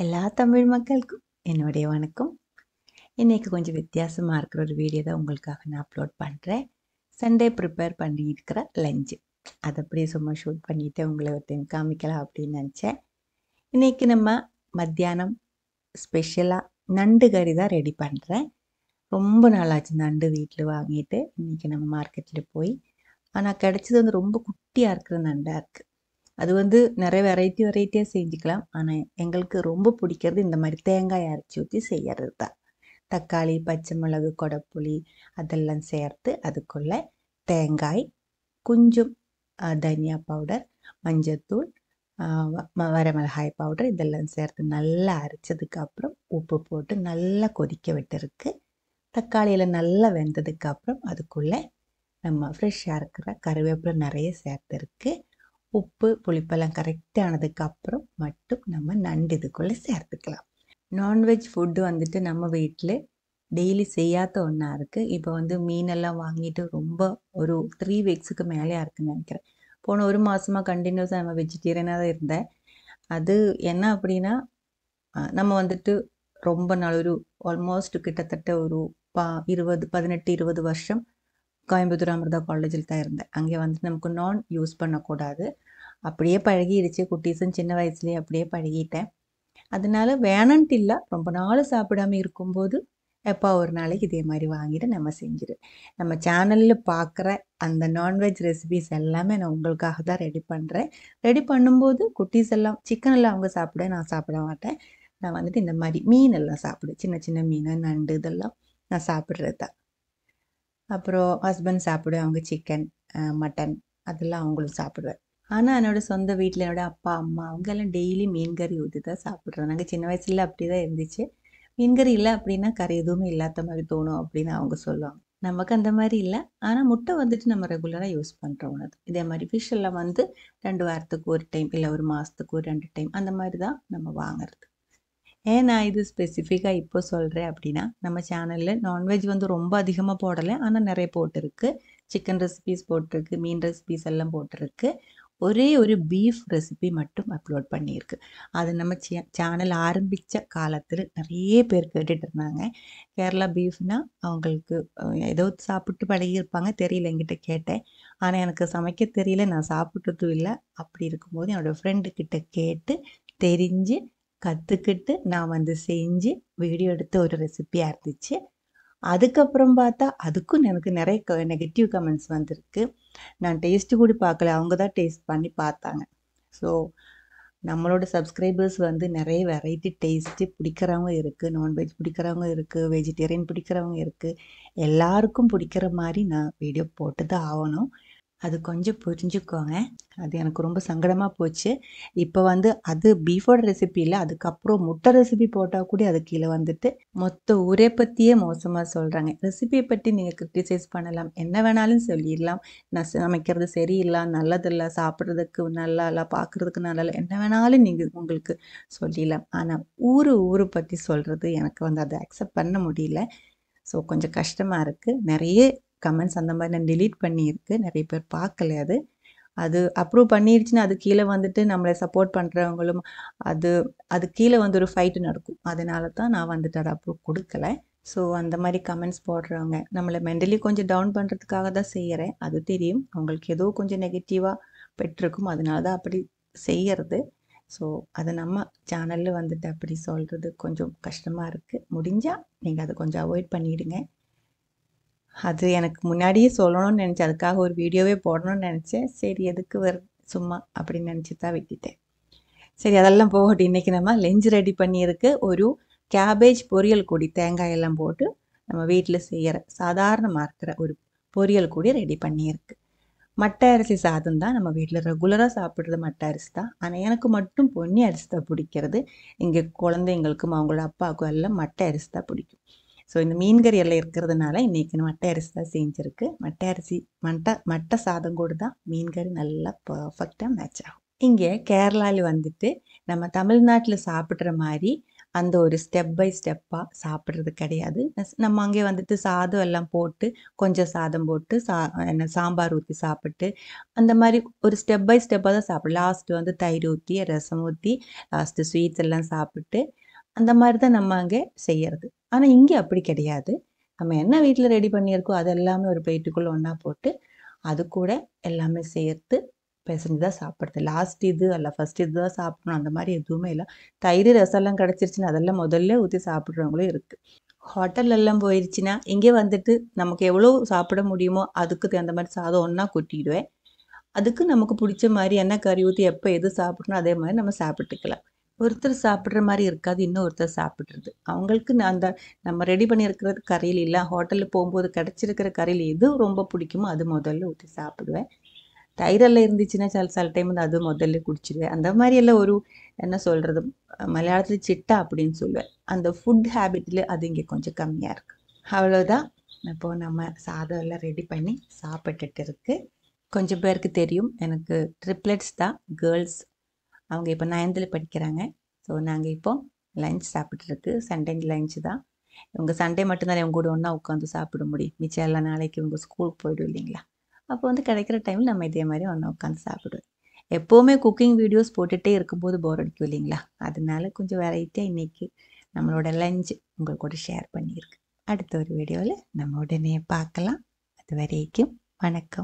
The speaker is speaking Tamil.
எல்லா தமிழ் மக்களுக்கும் என்னுடைய வணக்கம். இன்னைக்கு கொஞ்சம் வித்தியாசமாக இருக்கிற ஒரு வீடியோ தான் உங்களுக்காக நான் அப்லோட் பண்ணுறேன். சண்டே ப்ரிப்பேர் பண்ணியிருக்கிற லஞ்சு அதை அப்படியே சும்மா ஷூட் பண்ணிவிட்டு உங்களை ஒரு டைம் காமிக்கலாம் அப்படின்னு நினச்சேன். இன்றைக்கி நம்ம மத்தியானம் ஸ்பெஷலாக நண்டு கறி தான் ரெடி பண்ணுறேன். ரொம்ப நாளாச்சு நண்டு வீட்டில் வாங்கிட்டு இன்றைக்கி நம்ம மார்க்கெட்டில் போய், ஆனால் கிடச்சது வந்து ரொம்ப குட்டியாக இருக்கிற நண்டாக இருக்குது. அது வந்து நிறைய வெரைட்டியாக செஞ்சுக்கலாம். ஆனால் எங்களுக்கு ரொம்ப பிடிக்கிறது இந்த மாதிரி தேங்காய் அரைச்சி ஊற்றி செய்கிறது தான். தக்காளி, பச்சை மிளகு, கொடப்புளி அதெல்லாம் சேர்த்து அதுக்குள்ளே தேங்காய், கொஞ்சம் தனியா பவுடர், மஞ்சத்தூள், வரமிளகாய் பவுடர் இதெல்லாம் சேர்த்து நல்லா அரைச்சதுக்கப்புறம் உப்பு போட்டு நல்லா கொதிக்க விட்டுருக்கு. தக்காளியில் நல்லா வெந்ததுக்கப்புறம் அதுக்குள்ளே நம்ம ஃப்ரெஷ்ஷாக இருக்கிற கருவேப்பிலை நிறைய சேர்த்துருக்கு. உப்பு புளிப்பெல்லாம் கரெக்டானதுக்கப்புறம் மட்டும் நம்ம நண்டு இதுக்குள்ளே சேர்த்துக்கலாம். நான்வெஜ் ஃபுட்டு வந்துட்டு நம்ம வீட்டில் டெய்லி செய்யாத ஒன்றா இருக்குது. இப்போ வந்து மீனெல்லாம் வாங்கிட்டு ரொம்ப ஒரு 3 வீக்ஸுக்கு மேலே இருக்குன்னு நினைக்கிறேன். போன ஒரு மாதமாக கண்டினியூஸாக நம்ம வெஜிடேரியனாக தான் இருந்தேன். அது என்ன அப்படின்னா, நம்ம வந்துட்டு ரொம்ப நாள் ஒரு ஆல்மோஸ்ட் கிட்டத்தட்ட ஒரு 18-20 வருஷம் கோயம்புத்தூர் அமிர்தா காலேஜில் தான் இருந்தேன். அங்கே வந்துட்டு நமக்கு நான் யூஸ் பண்ணக்கூடாது, அப்படியே பழகிடுச்சு. குட்டீஸும் சின்ன வயசுலேயே அப்படியே பழகிட்டேன். அதனால வேணான்ட்டு இல்லை, ரொம்ப நாள் சாப்பிடாம இருக்கும்போது எப்போ ஒரு நாளைக்கு இதே மாதிரி வாங்கிட்டு நம்ம செஞ்சிடு. நம்ம சேனலில் பார்க்குற அந்த நான்வெஜ் ரெசிபிஸ் எல்லாமே நான் உங்களுக்காக தான் ரெடி பண்ணுறேன். ரெடி பண்ணும்போது குட்டீஸ் எல்லாம் சிக்கன் எல்லாம் அவங்க சாப்பிட, நான் சாப்பிட மாட்டேன். நான் வந்துட்டு இந்த மாதிரி மீன் எல்லாம் சாப்பிடுவேன். சின்ன சின்ன மீன், நண்டு இதெல்லாம் நான் சாப்பிட்றது தான். அப்புறம் ஹஸ்பண்ட் சாப்பிடுவேன், அவங்க சிக்கன், மட்டன் அதெல்லாம் அவங்களும் சாப்பிடுவேன். ஆனால் என்னோடய சொந்த வீட்டில் என்னோடய அப்பா அம்மா அவங்க எல்லாம் டெய்லி மீன் கறி ஊற்றி தான் சாப்பிட்றோம். நாங்கள் சின்ன வயசில் அப்படி தான் இருந்துச்சு. மீன் கறி இல்லை அப்படின்னா கறி எதுவுமே இல்லாத மாதிரி தோணும் அப்படின்னு அவங்க சொல்லுவாங்க. நமக்கு அந்த மாதிரி இல்லை. ஆனால் முட்டை வந்துட்டு நம்ம ரெகுலராக யூஸ் பண்ணுறோம். அது இதே மாதிரி ஃபிஷ் எல்லாம் வந்து 2 வாரத்துக்கு ஒரு டைம் இல்லை ஒரு மாதத்துக்கு ஒரு 2 டைம் அந்த மாதிரி தான் நம்ம வாங்குறது. ஏன் நான் இது ஸ்பெசிஃபிக்காக இப்போ சொல்கிறேன் அப்படின்னா, நம்ம சேனலில் நான்வெஜ் வந்து ரொம்ப அதிகமாக போடலை, ஆனால் நிறைய போட்டிருக்கு. சிக்கன் ரெசிபீஸ் போட்டிருக்கு, மீன் ரெசிபீஸ் எல்லாம் போட்டிருக்கு. ஒரே ஒரு பீஃப் ரெசிபி மட்டும் அப்லோட் பண்ணியிருக்கு. அது நம்ம சேனல் ஆரம்பித்த காலத்தில் நிறைய பேர் கேட்டுட்டு இருந்தாங்க. கேரளா பீஃப்னா அவங்களுக்கு ஏதோ சாப்பிட்டு பழகியிருப்பாங்க, தெரியல, என்கிட்ட கேட்டேன். ஆனால் எனக்கு சமைக்க தெரியல, நான் சாப்பிட்டதும் இல்லை. அப்படி இருக்கும்போது என்னோடய ஃப்ரெண்டுக்கிட்ட கேட்டு தெரிஞ்சு கற்றுக்கிட்டு நான் வந்து செஞ்சு வீடியோ எடுத்த ஒரு ரெசிபியாக இருந்துச்சு. அதுக்கப்புறம் பார்த்தா அதுக்கும் எனக்கு நிறைய நெகட்டிவ் கமெண்ட்ஸ் வந்திருக்கு. நான் டேஸ்ட்டு கூட பார்க்கல, அவங்க தான் டேஸ்ட் பண்ணி பார்த்தாங்க. ஸோ நம்மளோட சப்ஸ்கிரைபர்ஸ் வந்து நிறைய வெரைட்டி டேஸ்ட்டு பிடிக்கிறவங்க இருக்குது, நான்வெஜ் பிடிக்கிறவங்க இருக்குது, வெஜிடேரியன் பிடிக்கிறவங்க இருக்குது. எல்லாருக்கும் பிடிக்கிற மாதிரி நான் வீடியோ போட்டு தான் ஆகணும். அது கொஞ்சம் புரிஞ்சுக்கோங்க. அது எனக்கு ரொம்ப சங்கடமாக போச்சு. இப்போ வந்து அது பீஃபோட ரெசிபி இல்லை, அதுக்கப்புறம் முட்டை ரெசிபி போட்டால் கூட அது கீழே வந்துட்டு மொத்த ஊரே பற்றியே மோசமாக சொல்கிறாங்க. ரெசிபியை பற்றி நீங்கள் கிரிட்டிசைஸ் பண்ணலாம், என்ன வேணாலும் சொல்லிடலாம். நான் சமைக்கிறது சரியில்லை, நல்லதில்லை, சாப்பிட்றதுக்கு நல்லா இல்லை, பார்க்குறதுக்கு நல்லா இல்லை, என்ன வேணாலும் நீங்கள் உங்களுக்கு சொல்லிடலாம். ஆனால் ஊரை பற்றி சொல்கிறது எனக்கு வந்து அதை அக்செப்ட் பண்ண முடியல. ஸோ கொஞ்சம் கஷ்டமாக இருக்குது. நிறைய கமெண்ட்ஸ் அந்த மாதிரி நான் டிலீட் பண்ணியிருக்கு, நிறைய பேர் பார்க்கல. அது அப்ரூவ் பண்ணிடுச்சுன்னா அது கீழே வந்துட்டு நம்மளை சப்போர்ட் பண்ணுறவங்களும் அது கீழே வந்து ஒரு ஃபைட்டு நடக்கும். அதனால தான் நான் வந்துட்டு அதை அப்ரூவ் கொடுக்கல. ஸோ அந்த மாதிரி கமெண்ட்ஸ் போடுறவங்க நம்மளை மென்டலி கொஞ்சம் டவுன் பண்ணுறதுக்காக தான் செய்கிறேன், அது தெரியும். அவங்களுக்கு ஏதோ கொஞ்சம் நெகட்டிவாக பெற்றிருக்கும், அதனால தான் அப்படி செய்கிறது. ஸோ அதை நம்ம சேனலில் வந்துட்டு அப்படி சொல்கிறது கொஞ்சம் கஷ்டமாக இருக்குது. முடிஞ்சால் நீங்கள் அதை கொஞ்சம் அவாய்ட் பண்ணிவிடுங்க. அது எனக்கு முன்னாடியே சொல்லணும்னு நினச்சேன், அதுக்காக ஒரு வீடியோவே போடணும்னு நினச்சேன். சரி எதுக்கு சும்மா அப்படின்னு நினச்சி தான் விட்டுட்டேன். சரி அதெல்லாம் போகட்டும். இன்றைக்கி நம்ம லெஞ்சு ரெடி பண்ணியிருக்கு. ஒரு கேபேஜ் பொரியல் கூடி தேங்காய் எல்லாம் போட்டு நம்ம வீட்டில் செய்கிற சாதாரணமாக இருக்கிற ஒரு பொரியல் கூடி ரெடி பண்ணியிருக்கு. மட்டை அரிசி சாதம் தான் நம்ம வீட்டில் ரெகுலராக சாப்பிட்றது, மட்டை அரிசி தான். ஆனால் எனக்கு மட்டும் பொன்னி அரிசி தான் பிடிக்கிறது. இங்கே குழந்தைங்களுக்கும் அவங்களோட அப்பாவுக்கும் எல்லாம் மட்டை அரிசி தான் பிடிக்கும். ஸோ இந்த மீன் கறி எல்லாம் இருக்கிறதுனால இன்றைக்கி மட்டை அரிசி தான் செஞ்சுருக்கு. மட்டை அரிசி மட்டை சாதம் கூட தான் மீன் கறி நல்லா பர்ஃபெக்டாக மேட்ச் ஆகும். இங்கே கேரளாவில் வந்துட்டு நம்ம தமிழ்நாட்டில் சாப்பிட்ற மாதிரி அந்த ஒரு ஸ்டெப் பை ஸ்டெப்பாக சாப்பிட்றது கிடையாது. நம்ம அங்கே வந்துட்டு சாதம் எல்லாம் போட்டு கொஞ்சம் சாதம் போட்டு என்ன சாம்பார் ஊற்றி சாப்பிட்டு அந்த மாதிரி ஒரு ஸ்டெப் பை ஸ்டெப்பாக தான் சாப்பிடும். லாஸ்ட்டு வந்து தயிர் ஊற்றி ரசம் ஊற்றி லாஸ்ட்டு ஸ்வீட்ஸ் எல்லாம் சாப்பிட்டு அந்த மாதிரி தான் நம்ம அங்கே செய்யறது. ஆனால் இங்கே அப்படி கிடையாது. நம்ம என்ன வீட்டில் ரெடி பண்ணியிருக்கோ அது எல்லாமே ஒரு பிளேட்டுக்குள்ளே ஒன்றா போட்டு அது கூட எல்லாமே சேர்த்து பிசைஞ்சு தான் சாப்பிட்றது. லாஸ்ட் இது அல்ல ஃபர்ஸ்ட் இது தான் சாப்பிடணும் அந்த மாதிரி எதுவுமே இல்லை. தயிர் ரசம்லாம் கிடச்சிருச்சுன்னா அதெல்லாம் முதல்ல ஊற்றி சாப்பிட்றவங்களும் இருக்குது. ஹோட்டல் எல்லாம் போயிடுச்சுன்னா இங்கே வந்துட்டு நமக்கு எவ்வளோ சாப்பிட முடியுமோ அதுக்கு தகுந்த மாதிரி சாதம் ஒன்றா கொட்டிடுவேன். அதுக்கு நமக்கு பிடிச்ச மாதிரி என்ன கறி ஊற்றி எப்போ எது சாப்பிடணும் அதே மாதிரி நம்ம சாப்பிட்டுக்கலாம். ஒருத்தர் சாப்பிட்ற மாதிரி இருக்காது, இன்னொருத்தர் சாப்பிட்றது. அவங்களுக்கு அந்த நம்ம ரெடி பண்ணியிருக்கிறது கறியில் இல்லை, ஹோட்டலில் போகும்போது கிடச்சிருக்கிற கறியில் எது ரொம்ப பிடிக்குமோ அது முதல்ல ஊற்றி சாப்பிடுவேன். தயிரெல்லாம் இருந்துச்சுன்னா சில டைம் வந்து அது முதல்ல குடிச்சிடுவேன். அந்த மாதிரி எல்லாம் ஒரு என்ன சொல்கிறது, மலையாளத்தில் சிட்டா அப்படின்னு சொல்லுவேன். அந்த ஃபுட் ஹேபிட்டில் அது இங்கே கொஞ்சம் கம்மியாக இருக்குது. அவ்வளோதான். இப்போது நம்ம சாதம் எல்லாம் ரெடி பண்ணி சாப்பிட்டுட்டு இருக்கு. கொஞ்சம் பேருக்கு தெரியும் எனக்கு ட்ரிப்ளெட்ஸ் தான், கேர்ள்ஸ். அவங்க இப்போ 9th படிக்கிறாங்க. ஸோ நாங்கள் இப்போ லஞ்ச் சாப்பிட்ருக்கு. சண்டே லஞ்சு தான். இவங்க சண்டே மட்டும்தான் இவங்க கூட ஒன்றா உட்காந்து சாப்பிட முடியும். மிச்சம் எல்லா நாளைக்கு இவங்க ஸ்கூலுக்கு போய்டும் இல்லைங்களா. அப்போ வந்து கிடைக்கிற டைமில் நம்ம இதே மாதிரி ஒன்றா உட்காந்து சாப்பிடுவோம். எப்போவுமே குக்கிங் வீடியோஸ் போட்டுகிட்டே இருக்கும்போது போர் அடிக்கும் இல்லைங்களா. அதனால கொஞ்சம் வெரைட்டியாக இன்றைக்கி நம்மளோட லஞ்ச் உங்கள் கூட ஷேர் பண்ணியிருக்கு. அடுத்த ஒரு வீடியோவில் நம்ம உடனே பார்க்கலாம். அது வரைக்கும் வணக்கம்.